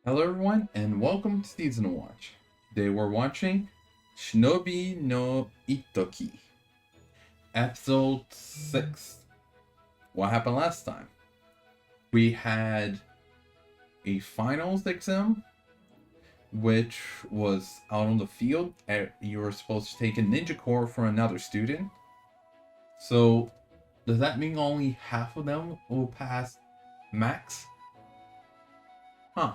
Hello everyone and welcome to Season Watch. Today we're watching Shinobi no Ittoki, Episode 6. What happened last time? We had a finals exam, which was out on the field. You were supposed to take a ninja core for another student. So, does that mean only half of them will pass max? Huh.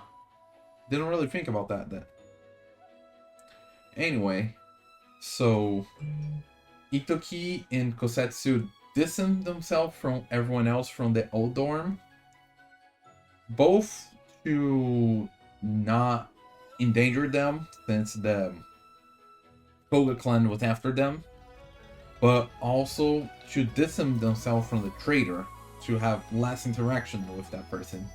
Didn't really think about that then. Anyway, so Ittoki and Kosetsu distanced themselves from everyone else from the old dorm, both to not endanger them since the Koga clan was after them, but also to distance themselves from the traitor to have less interaction with that person.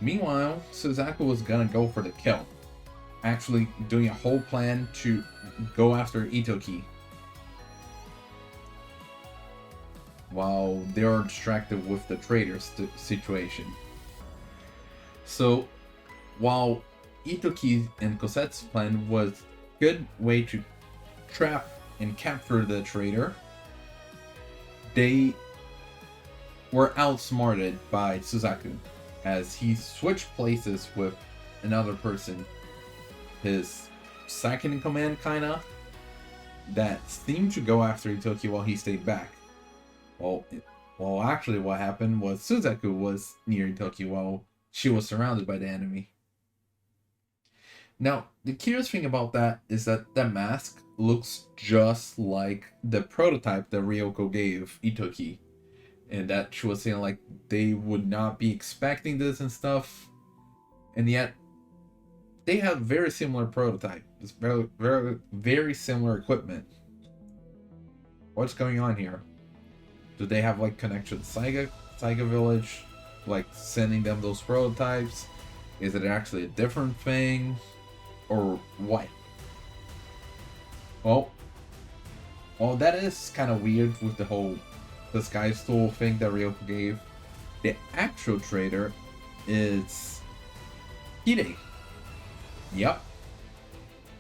Meanwhile, Suzaku was gonna go for the kill, actually doing a whole plan to go after Ittoki, while they are distracted with the traitor situation. So, while Ittoki and Kosetsu's plan was a good way to trap and capture the traitor, they were outsmarted by Suzaku, as he switched places with another person, his second in command kinda, that seemed to go after Ittoki while he stayed back. Well, actually what happened was Suzaku was near Ittoki while she was surrounded by the enemy. Now, the curious thing about that is that the mask looks just like the prototype that Ryoko gave Ittoki. And that she was saying like they would not be expecting this and stuff. And yet they have very similar prototype. It's very similar equipment. What's going on here? Do they have like connection to Saiga Village? Like sending them those prototypes? Is it actually a different thing? Or what? Well, that is kind of weird with the whole disguise tool thing that Ryoko gave. The actual traitor is Kirei. Yep.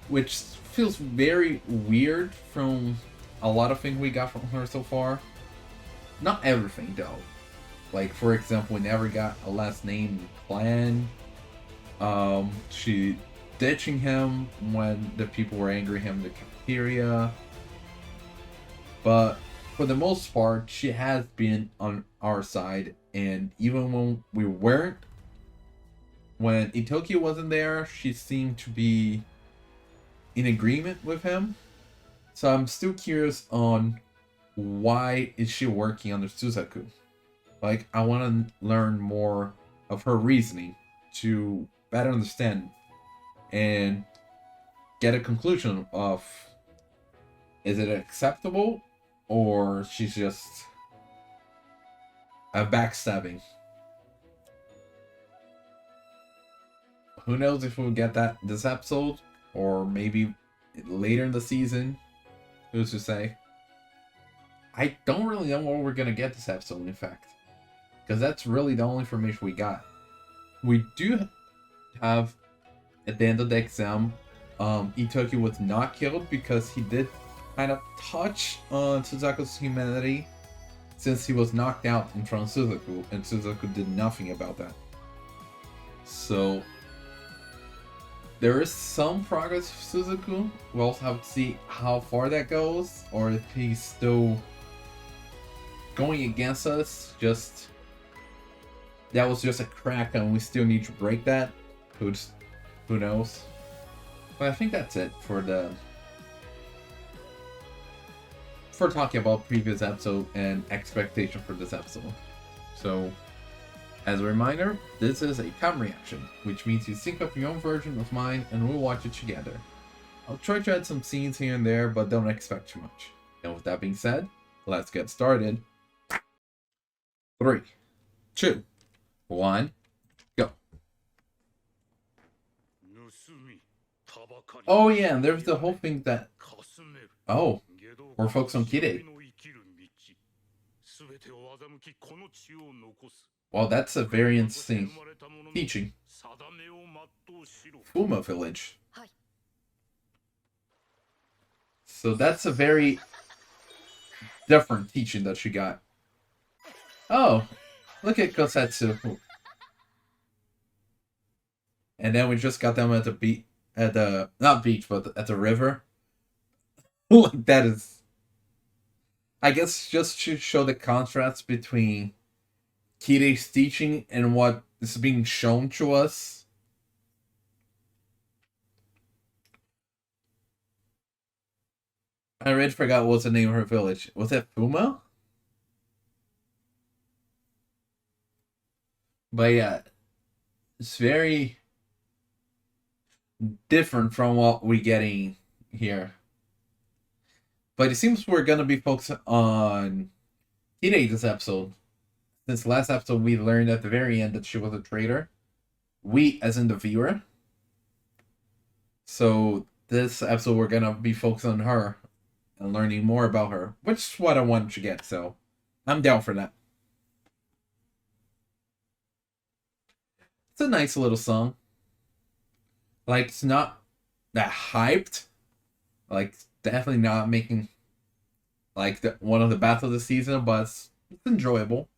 Which feels very weird from a lot of things we got from her so far. Not everything though. Like for example, we never got a last name clan. She ditching him when the people were angry him in the cafeteria. But for the most part, she has been on our side, and even when we weren't, when Ittoki wasn't there, she seemed to be in agreement with him. So I'm still curious on why is she working under Suzaku. Like, I want to learn more of her reasoning to better understand and get a conclusion of, is it acceptable or she's just a backstabbing. Who knows if we'll get that this episode or maybe later in the season. Who's to say? I don't really know what we're gonna get this episode, in fact, because that's really the only information we got. We do have at the end of the exam, Ittoki was not killed because he did kind of touch on Suzaku's humanity since he was knocked out in front of Suzaku, and Suzaku did nothing about that. So there is some progress with Suzaku. We'll also have to see how far that goes, or if he's still going against us. Just that was just a crack and we still need to break that. Who knows? But I think that's it for talking about previous episode and expectation for this episode. So, as a reminder, this is a time reaction, which means you sync up your own version of mine and we'll watch it together. I'll try to add some scenes here and there, but don't expect too much. And with that being said, let's get started. 3, 2, 1, go. Oh yeah, and there's the whole thing that... Oh, we're focused on Kirei. Well, that's a very interesting teaching. Fuma village. So that's a very different teaching that she got. Oh, look at Kosetsu. And then we just got them at the beach, at the, not beach, but at the river. Like, that is, I guess, just to show the contrast between Kirei's teaching and what is being shown to us. I already forgot what's the name of her village. Was it Fuma? But yeah, it's very different from what we're getting here. But it seems we're gonna be focusing on Kirei this episode. Since last episode we learned at the very end that she was a traitor. We, as in the viewer. So this episode we're gonna be focusing on her and learning more about her, which is what I wanted to get. So I'm down for that. It's a nice little song. Like, it's not that hyped. Like, definitely not making like one of the battles of the season, but it's enjoyable.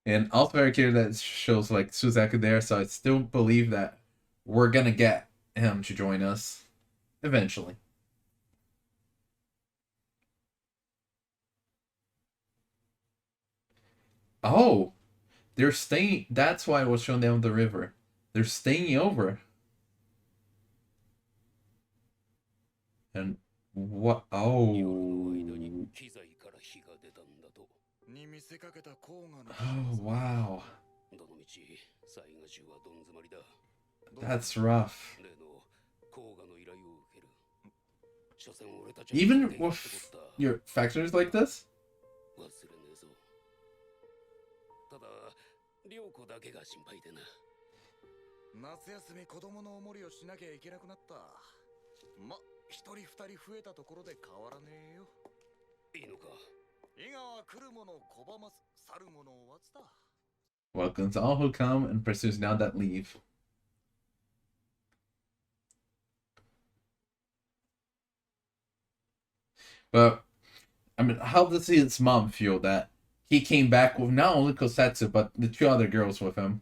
And also very clear that it shows like Suzaku there, so I still believe that we're gonna get him to join us eventually. Oh, they're staying. That's why I was showing them the river. They're staying over. And what? Oh. Oh, wow. That's rough. Even with your factors like this? Welcomes all who come and pursues none that leave. But I mean, how does his mom feel that he came back with not only Kosetsu but the two other girls with him?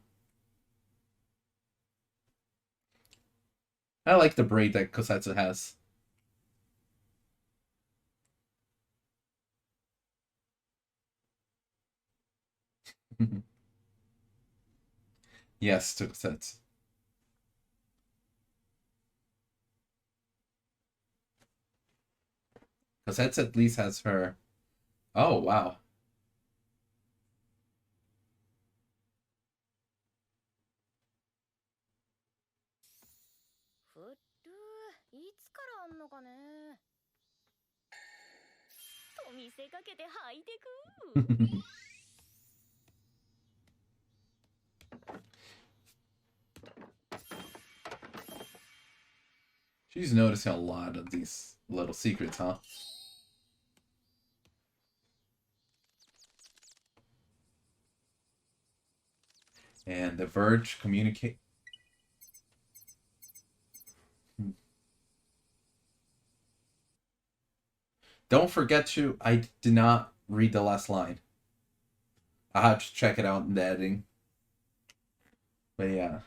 I like the braid that Kosetsu has. Yes, to Kosetsu. Kosetsu at least has her. Oh, wow. She's noticing a lot of these little secrets, huh? And the Verge communicate. Don't forget to. I did not read the last line. I have to check it out in the editing. But yeah.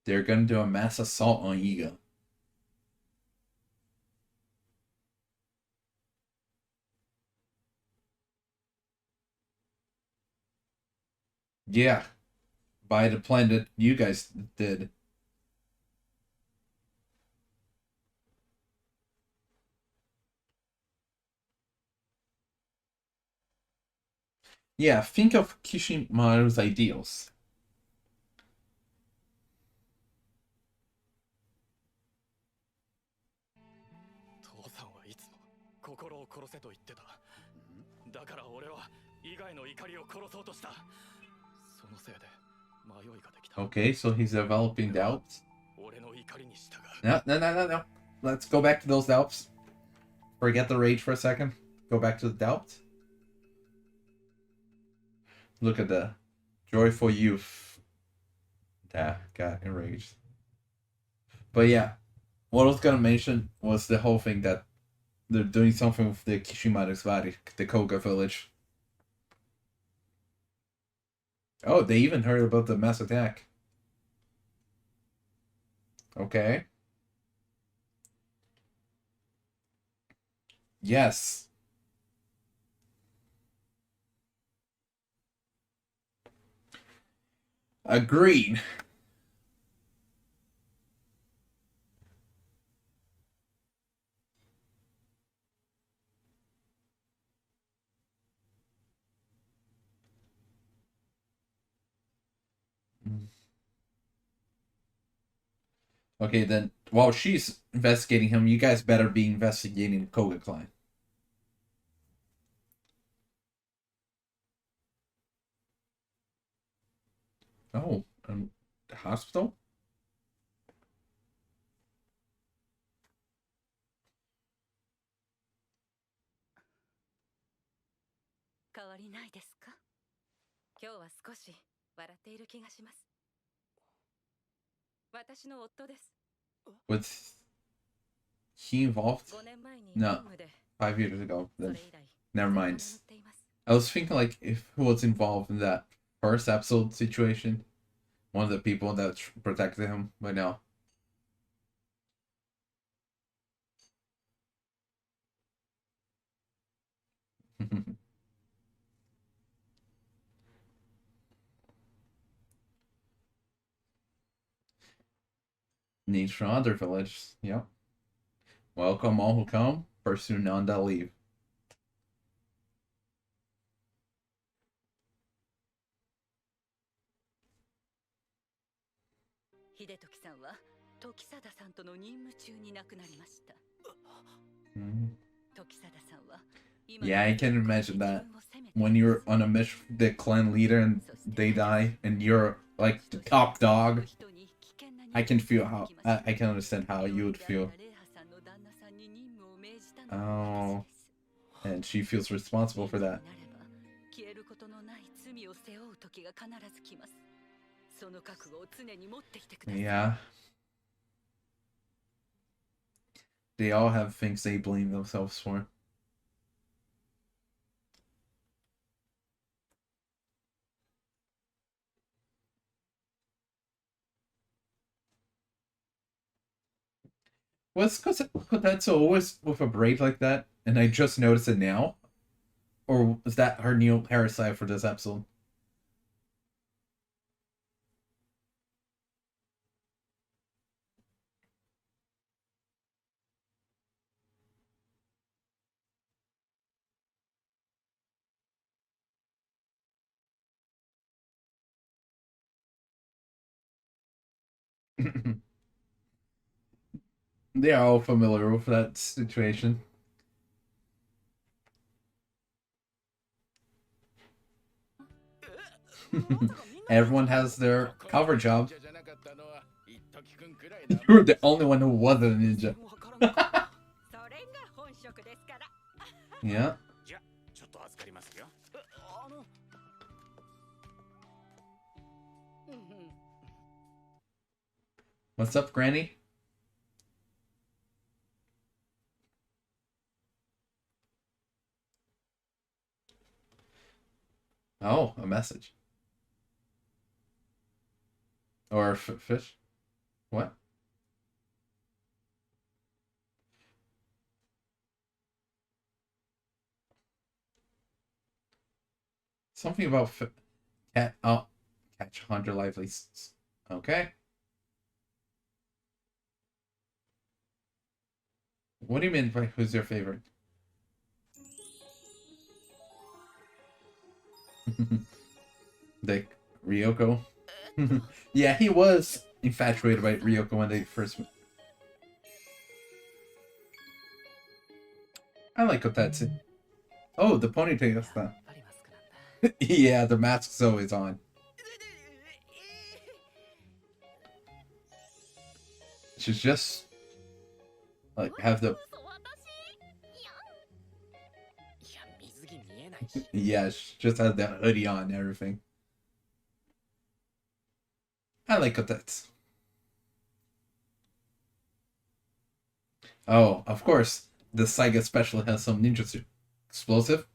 They're gonna do a mass assault on Iga. Yeah. By the plan that you guys did. Yeah, think of Kishimaru's ideals. Okay, so he's developing doubts. No. Let's go back to those doubts. Forget the rage for a second. Go back to the doubts. Look at the joyful youth that got enraged. But yeah, what I was gonna mention was the whole thing that they're doing something with the Kishimaru's body, the Koga village. Oh, they even heard about the mass attack. Okay. Yes. Agreed. Okay, then while she's investigating him, you guys better be investigating the Koga clan. Oh, the hospital? Was he involved? No, 5 years ago. Then never mind. I was thinking like if who was involved in that first episode situation, one of the people that protected him, but no. Needs from other villages. Yep. Welcome all who come, pursue none that leave. Yeah, I can imagine that. When you're on a mission, the clan leader, and they die, and you're like the top dog, I can feel how I can understand how you would feel. Oh, and she feels responsible for that. Yeah. They all have things they blame themselves for. Was Kotetsu always with a braid like that, and I just noticed it now? Or was that her new hairstyle for this episode? They are all familiar with that situation. Everyone has their cover job. You're the only one who wasn't a ninja. Yeah. What's up, Granny? Oh, a message. Or fish? What? Something about cat. Oh, catch 100 lively. Okay. What do you mean by who's your favorite? Like Ryoko. Yeah, he was infatuated by Ryoko when they first met. I like Kotetsu. Oh, the ponytail stuff. Yeah, the mask's always on. should just like have the yeah, just has that hoodie on and everything. I like that. Oh, of course, the Saiga special has some ninjutsu. Explosive?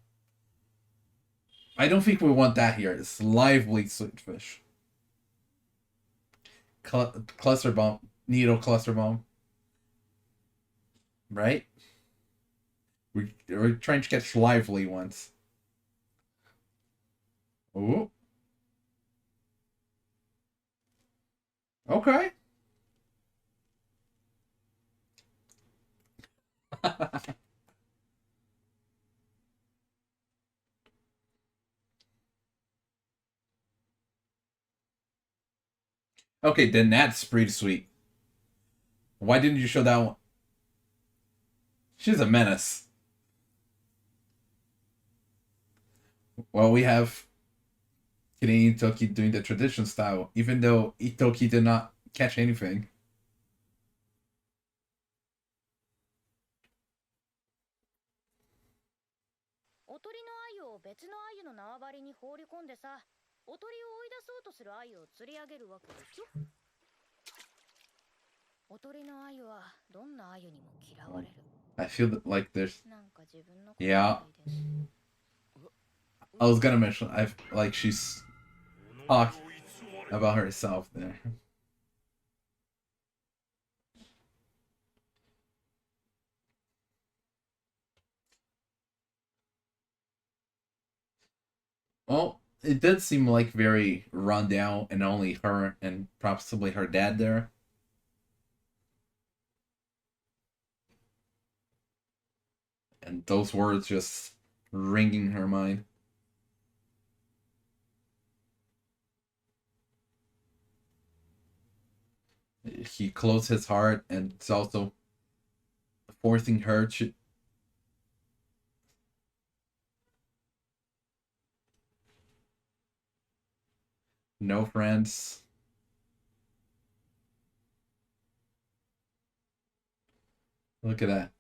I don't think we want that here. It's lively sweetfish. Cluster bomb. Needle cluster bomb. Right? We're trying to catch lively ones. Ooh. Okay. Okay, then that's pretty sweet. Why didn't you show that one? She's a menace. Well, we have Kirei and Ittoki doing the tradition style, even though Ittoki did not catch anything. I feel like there's yeah. I was gonna mention I've like she's talked about herself there. Well, it did seem like very run down and only her and possibly her dad there. And those words just ringing her mind. He closed his heart and it's also forcing her to no friends. Look at that.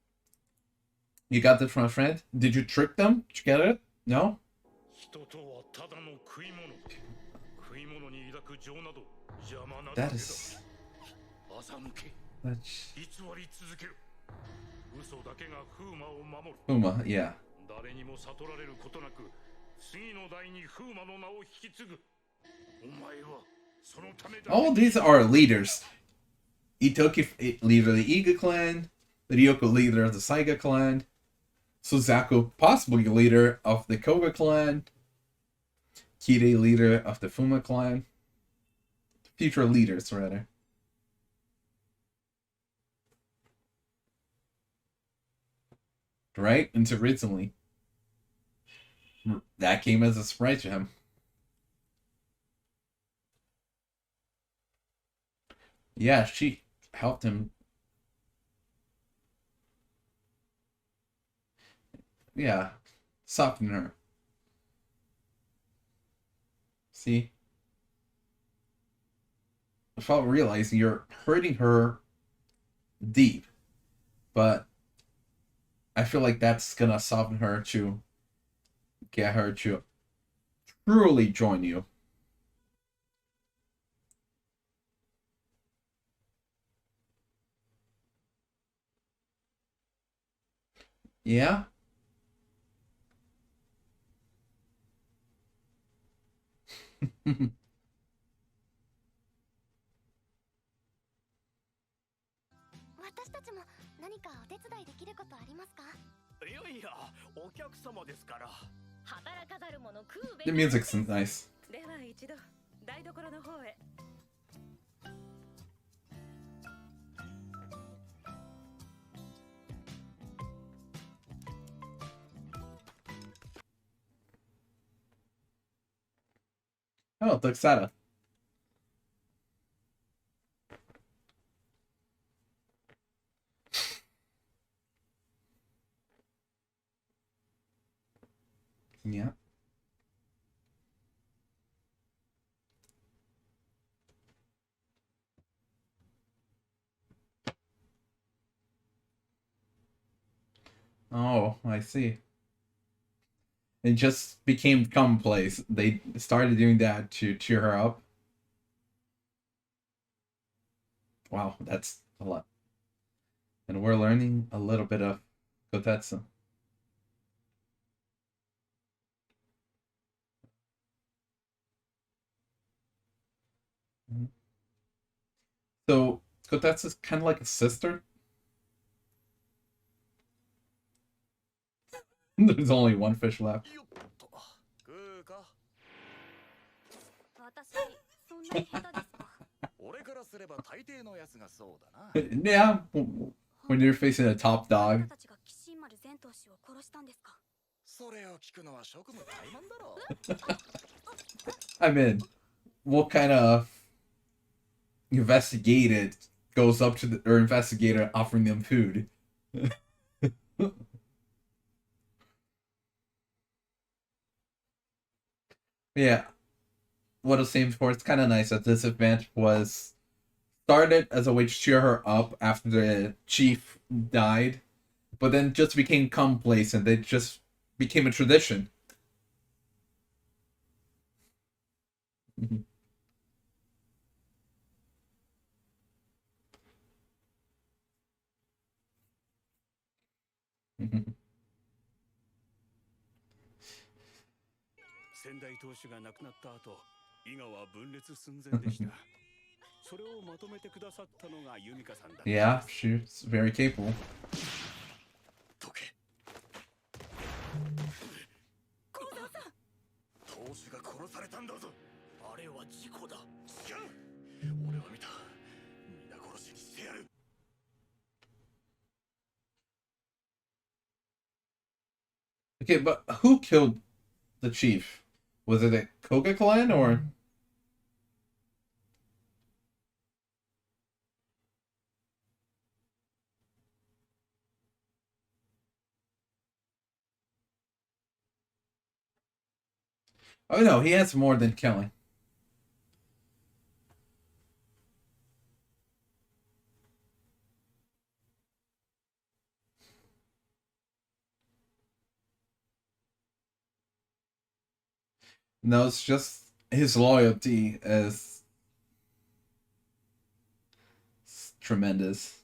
You got this from a friend? Did you trick them? Did you get it? No? That is... That's... Fuma, yeah. All these are leaders. Ittoki, leader of the Iga clan. Ryoko, leader of the Saiga clan. Suzaku, possibly leader of the Koga clan. Kirei, leader of the Fuma clan. Future leaders, rather. Right? Until recently. That came as a surprise to him. Yeah, she helped him. Yeah, soften her. See? Without realizing you're hurting her deep. But I feel like that's gonna soften her to get her to truly join you. Yeah? The music's nice. Oh, Tuxedo. Yeah. Oh, I see. It just became commonplace. They started doing that to cheer her up. Wow, that's a lot. And we're learning a little bit of Kotetsu. So Kotetsu is kind of like a sister. There's only one fish left. Yeah, when you're facing a top dog. I mean, what kind of investigated goes up to the or investigator offering them food? Yeah, what I was saying before, it's kind of nice that this event was started as a way to cheer her up after the chief died, but then just became complacent. It just became a tradition. Yeah, she's very capable. Okay, but who killed the chief? Was it a Koga clan or? Oh no, he has more than killing. No, it's just his loyalty is tremendous.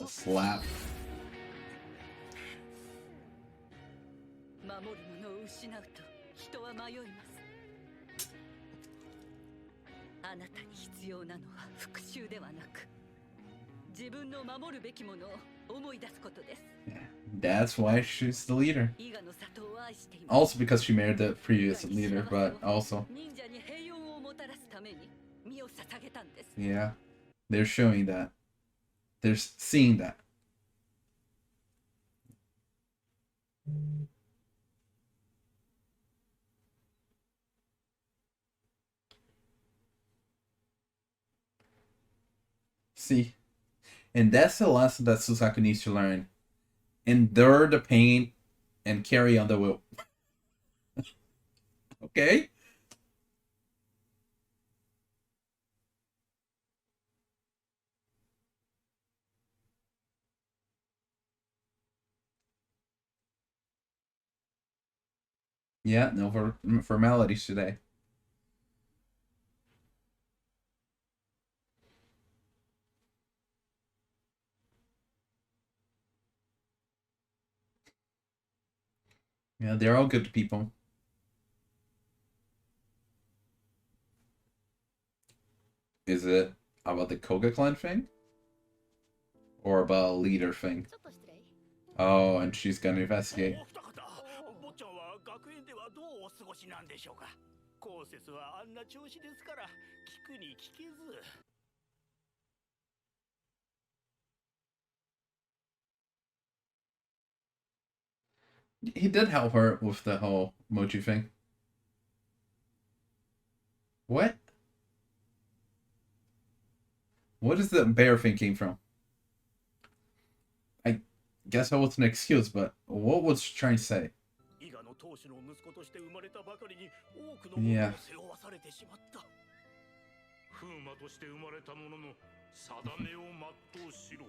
A slap. Yeah, that's why she's the leader. Also because she married the previous leader, but also. Yeah, they're showing that. They're seeing that. See, and that's the lesson that Susaku needs to learn. Endure the pain and carry on the will. Okay? Yeah, no formalities today. Yeah, they're all good people. Is it about the Koga clan thing? Or about a leader thing? Oh, and she's gonna investigate. He did help her with the whole Mochi thing. What? What is the bear thing came from? I guess that was an excuse, but what was she trying to say? Yeah.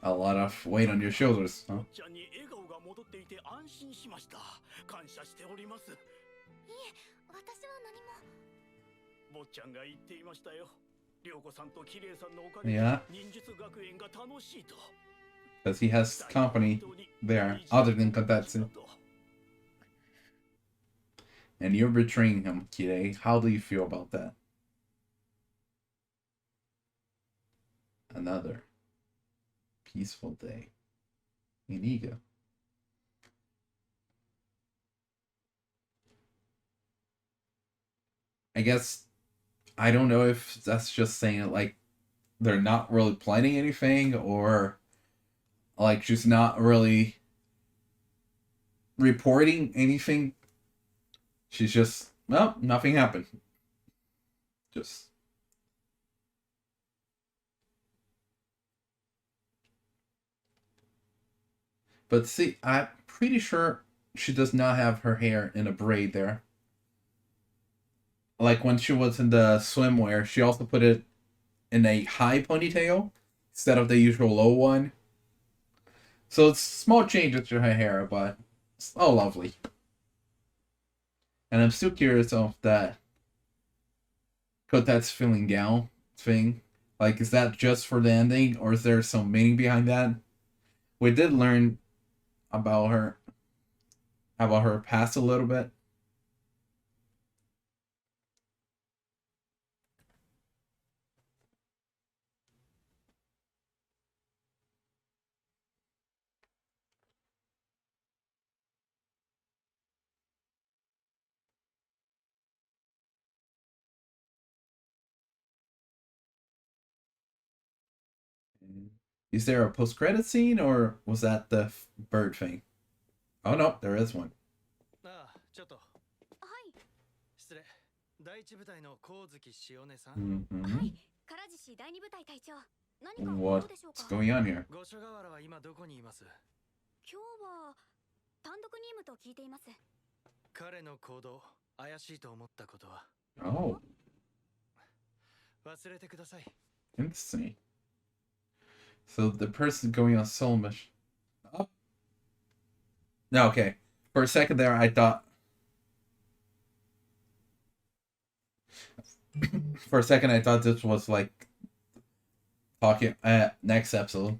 A lot of weight on your shoulders, huh? Yeah. Because he has company there, other than Kotetsu. And you're betraying him, Kirei. How do you feel about that? Another peaceful day in Iga. I guess, I don't know if that's just saying it like they're not really planning anything, or like just not really reporting anything. She's just, well, nothing happened. Just. But see, I'm pretty sure she does not have her hair in a braid there. Like when she was in the swimwear, she also put it in a high ponytail instead of the usual low one. So it's small changes to her hair, but it's all lovely. And I'm still curious of that Kotetsu feeling down thing. Like, is that just for the ending, or is there some meaning behind that? We did learn about her past a little bit. Is there a post-credit scene, or was that the bird thing? Oh no, there is one. Mm-hmm. What's going on here? Oh, interesting. So the person going on solo mission. Oh. No, okay. For a second there, I thought. For a second, I thought this was like talking next episode,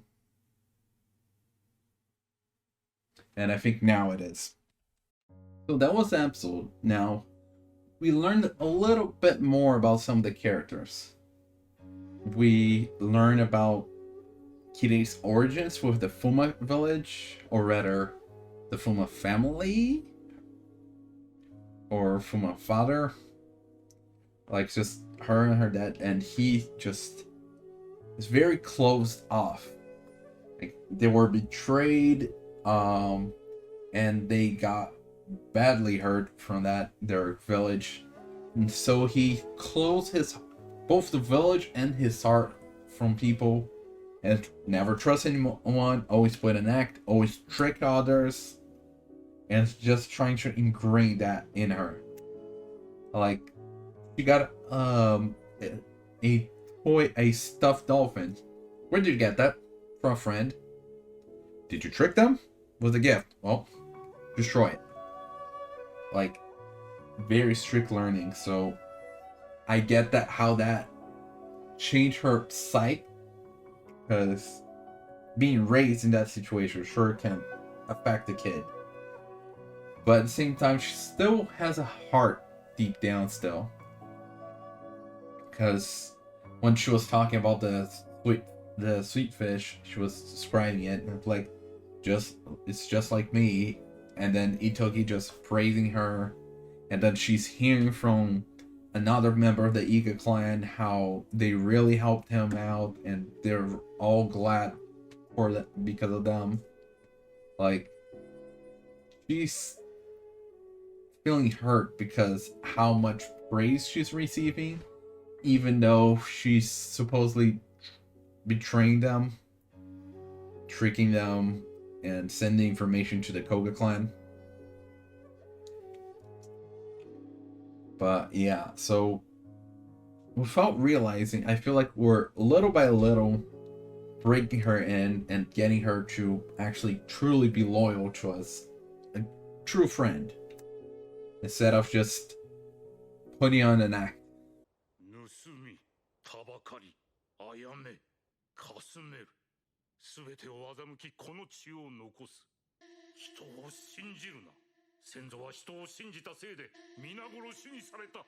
and I think now it is. So that was the episode. Now we learned a little bit more about some of the characters. We learn about Kirei's origins with the Fuma village, or rather, the Fuma family, or Fuma father. Like just her and her dad, and he just is very closed off. Like they were betrayed, and they got badly hurt from that their village, and so he closed his both the village and his heart from people, and never trust anyone. Always put an act, always trick others, and just trying to ingrain that in her. Like you got a toy, a stuffed dolphin. Where did you get that? From a friend. Did you trick them with a gift? Well, destroy it. Like very strict learning. So I get that how that changed her psyche, because being raised in that situation sure can affect the kid. But at the same time, she still has a heart deep down still. Because when she was talking about the sweet fish, she was describing it, and like, it's just like me. And then Ittoki just praising her, and then she's hearing from another member of the Iga clan how they really helped him out, and they're all glad for that because of them. Like, she's feeling hurt because how much praise she's receiving, even though she's supposedly betraying them, tricking them, and sending information to the Koga clan. But yeah, so without realizing, I feel like we're little by little breaking her in and getting her to actually truly be loyal to us, a true friend, instead of just putting on an act. 盗み、たばかり、あやめ、かすめる。すべてを欺きこの血を残す。人を信じるな。先祖は人を信じたせいで皆殺しにされた。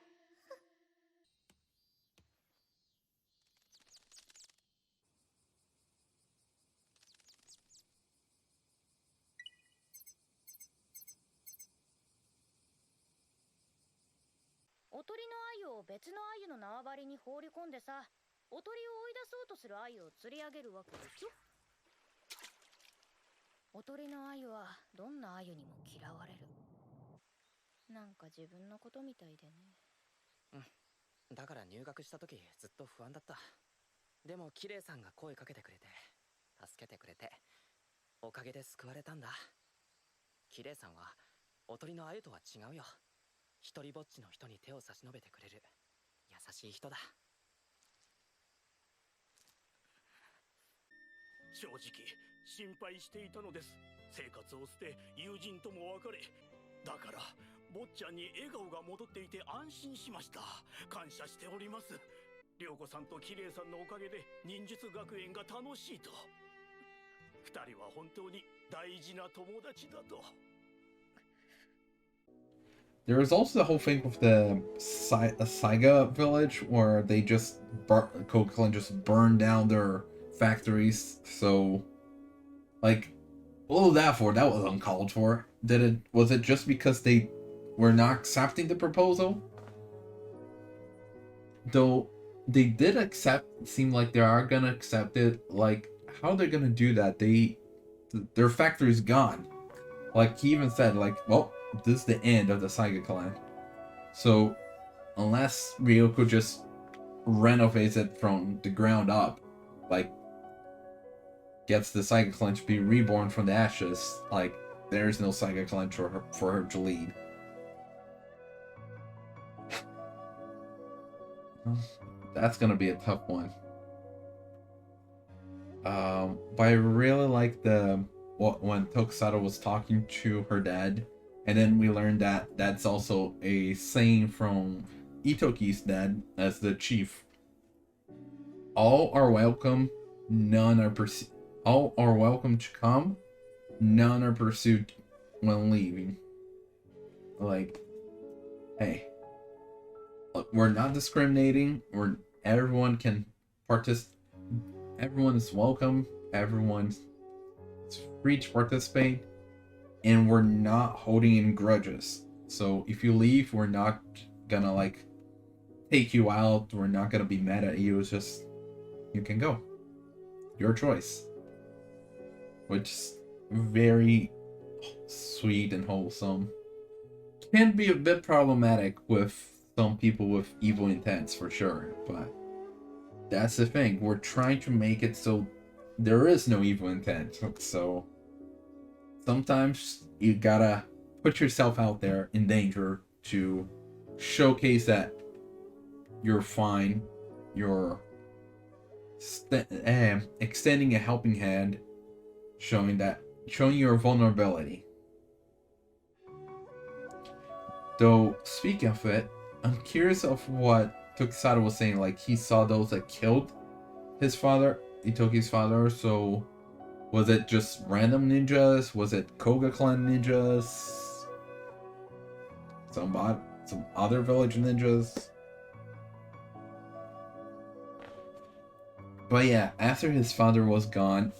おとりの鮎を別の鮎の縄張りに放り込んでさ、おとりを追い出そうとする鮎を釣り上げるわけでしょ。おとりの鮎はどんな鮎にも嫌われる。なんか自分のことみたいでね。だから入学した時ずっと不安だった。でもキレイさんが声かけてくれて、助けてくれて、おかげで救われたんだ。キレイさんはおとりの鮎とは違うよ。一人ぼっちの人に手を差し伸べてくれる優しい人だ。正直心配していたのです。生活を捨て友人とも別れ、だから坊ちゃんに笑顔が戻っていて安心しました。感謝しております。涼子さんとキレイさんのおかげで忍術学園が楽しいと。二人は本当に大事な友達だと。There was also the whole thing with the Saiga village where they just Koga clan just burned down their factories. So, like, what was that for? That was uncalled for. Was it just because they were not accepting the proposal? Though they did accept, it seemed like they are gonna accept it. Like, how they're gonna do that? Their factory's gone. Like, he even said, like, well, this is the end of the Saiga clan. So, unless Ryoko just renovates it from the ground up, like, gets the Saiga clan to be reborn from the ashes, like, there's no Saiga clan for her to lead. That's gonna be a tough one. But I really like when Tokusado was talking to her dad, and then we learned that that's also a saying from Ittoki's dad as the chief. All are welcome, none are pursued. All are welcome to come, none are pursued when leaving. Like, hey, look, we're not discriminating. Everyone can participate. Everyone is welcome. Everyone's free to participate. And we're not holding any grudges. So if you leave, we're not gonna like take you out. We're not gonna be mad at you. It's just, you can go. Your choice. Which is very sweet and wholesome. Can be a bit problematic with some people with evil intents for sure, but that's the thing. We're trying to make it so there is no evil intent. So sometimes you gotta put yourself out there in danger to showcase that you're fine. You're extending a helping hand, showing your vulnerability. Though, speaking of it, I'm curious of what Tokusado was saying. Like, he saw those that killed his father, Ittoki's father. So, was it just random ninjas? Was it Koga clan ninjas? Some other village ninjas? But yeah, after his father was gone,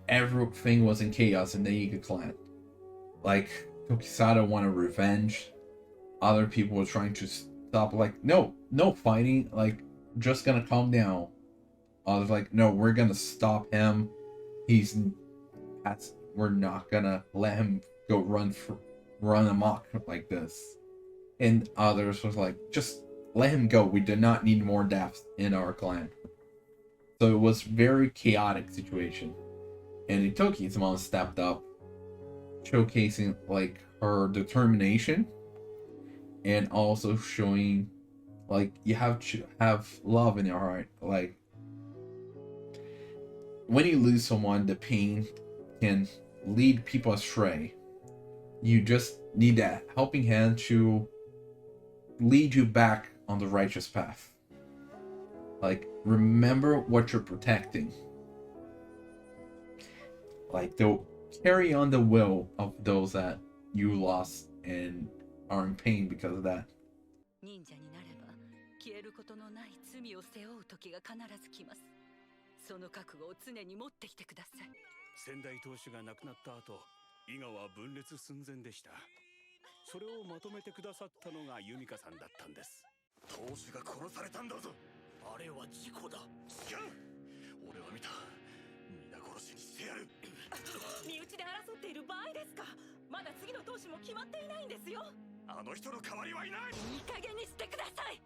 everything was in chaos in the Yumika clan. Like, Tokusado wanted revenge. Other people were trying to stop, like, no fighting, like, just gonna calm down. Others like, no, we're gonna stop him. We're not gonna let him go run amok like this. And others was like, just let him go. We do not need more deaths in our clan. So it was very chaotic situation. And Ittoki's mom stepped up, showcasing like her determination and also showing like you have to have love in your heart. Like when you lose someone, the pain can lead people astray. You just need that helping hand to lead you back on the righteous path. Like, remember what you're protecting. Like, they'll carry on the will of those that you lost and are in pain because of that. 忍者になれば消えることのない罪を背負う時が必ず来ます。その覚悟を常に持ってきてください。先代当主が亡くなった後、伊賀は分裂寸前でした。それをまとめてくださったのがユミカさんだったんです。当主が殺されたんだぞ。あれは事故だ。違う。俺は見た。皆殺しにしてやる。身内で争っている場合ですか。まだ次の当主も決まっていないんですよ。あの人の代わりはいない。いい加減にしてください。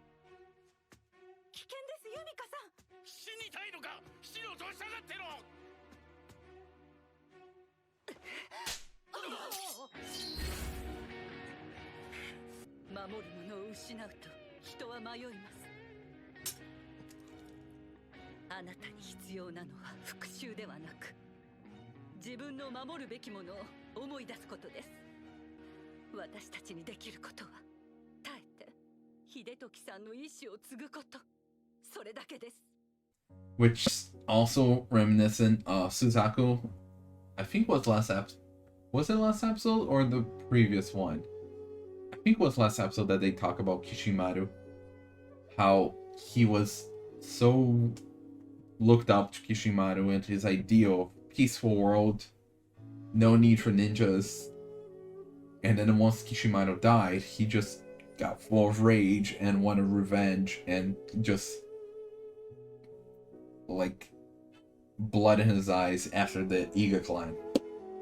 危険ですユミカさん。死にたいのか。死のうとしたがってろ。守るものを失うと人は迷います。あなたに必要なのは復讐ではなく、自分の守るべきものを思い出すことです。私たちにできることは耐えて秀時さんの意志を継ぐこと、それだけです。 Which also reminiscent of Suzaku. I think was last episode. Was it last episode or the previous one? I think it was last episode that they talk about Kishimaru. How he was so looked up to Kishimaru and his ideal of peaceful world, no need for ninjas. And then once Kishimaru died, he just got full of rage and wanted revenge and just like blood in his eyes after the Iga clan.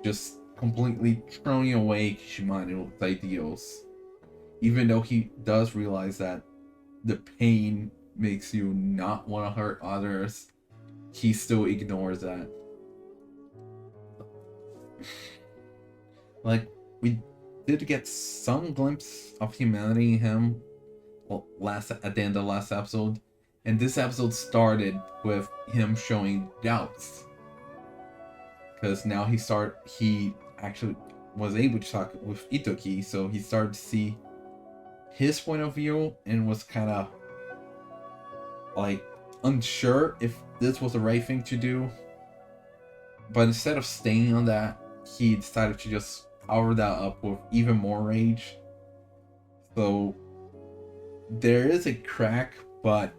Just completely throwing away Kishimaru's ideals. Even though he does realize that the pain makes you not want to hurt others, he still ignores that. Like, we did get some glimpse of humanity in him at the end of last episode. And this episode started with him showing doubts. Because now he actually was able to talk with Ittoki, so he started to see his point of view and was kind of like unsure if this was the right thing to do. But instead of staying on that, he decided to just power that up with even more rage. So there is a crack, but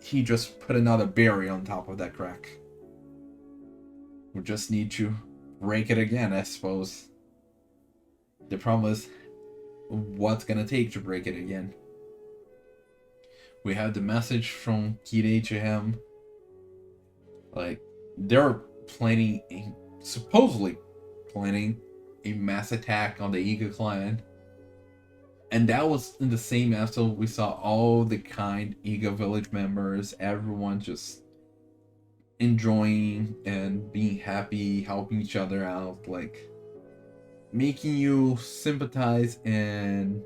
he just put another berry on top of that crack. We just need to break it again, I suppose. The problem is, what's gonna take to break it again? We have the message from Kirei to him. Like, they're supposedly planning a mass attack on the Iga clan. And that was in the same episode we saw all the kind Iga village members, everyone just enjoying and being happy, helping each other out, like making you sympathize and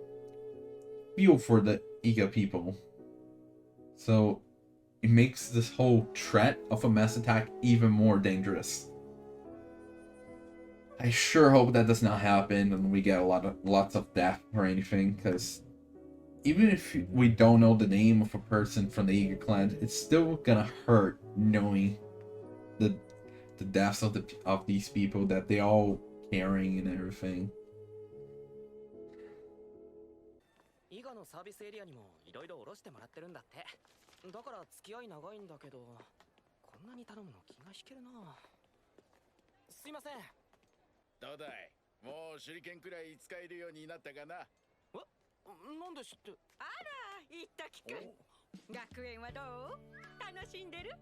feel for the Iga people. So it makes this whole threat of a mass attack even more dangerous. I sure hope that does not happen and we get lots of death or anything, because even if we don't know the name of a person from the Iga clan, it's still gonna hurt knowing the deaths of these people that they all caring and everything. 伊賀のサービスエリアにもいろいろ下ろしてもらってるんだって。だから付き合い長いんだけど、こんなに頼むの気が引けるな。すいません。どうだい、もう手裏剣くらい使えるようになったかな。なんで知って。あら、いったきくん。学園はどう？楽しんでる？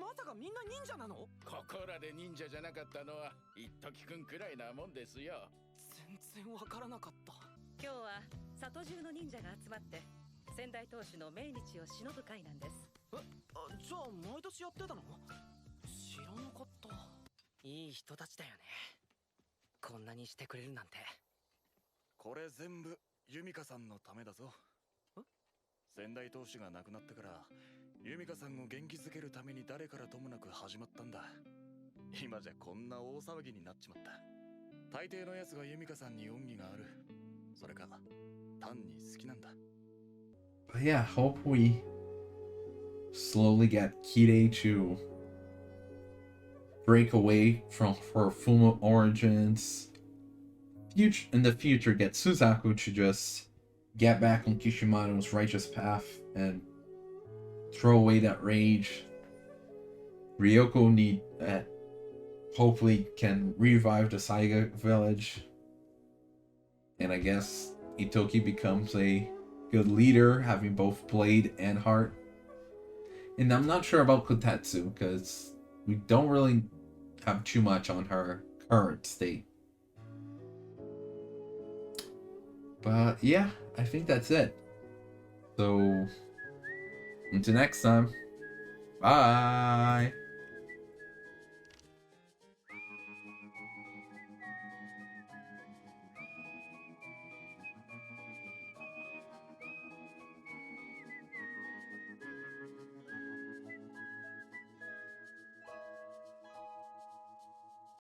まさかみんな忍者なの？ここらで忍者じゃなかったのは一時くんくらいなもんですよ。全然わからなかった。今日は里中の忍者が集まって先代当主の命日を忍ぶ会なんです。じゃあ毎年やってたの？知らなかった。いい人たちだよね。こんなにしてくれるなんて。これ全部ユミカさんのためだぞ。先代当主が亡くなってからユミカさんを元気づけるために誰からともなく始まったんだ。今じゃこんな大騒ぎになっちまった。大抵のやつがユミカさんに恩義がある。それか単に好きなんだ。But yeah, hope we slowly get Kirei to break away from her Fuma origins. In the future, get Suzaku to just get back on Kishimaru's righteous path and throw away that rage. Ryoko hopefully can revive the Saiga village. And I guess Ittoki becomes a good leader, having both blade and heart. And I'm not sure about Kotetsu, because we don't really have too much on her current state. But yeah, I think that's it. So, until next time, bye!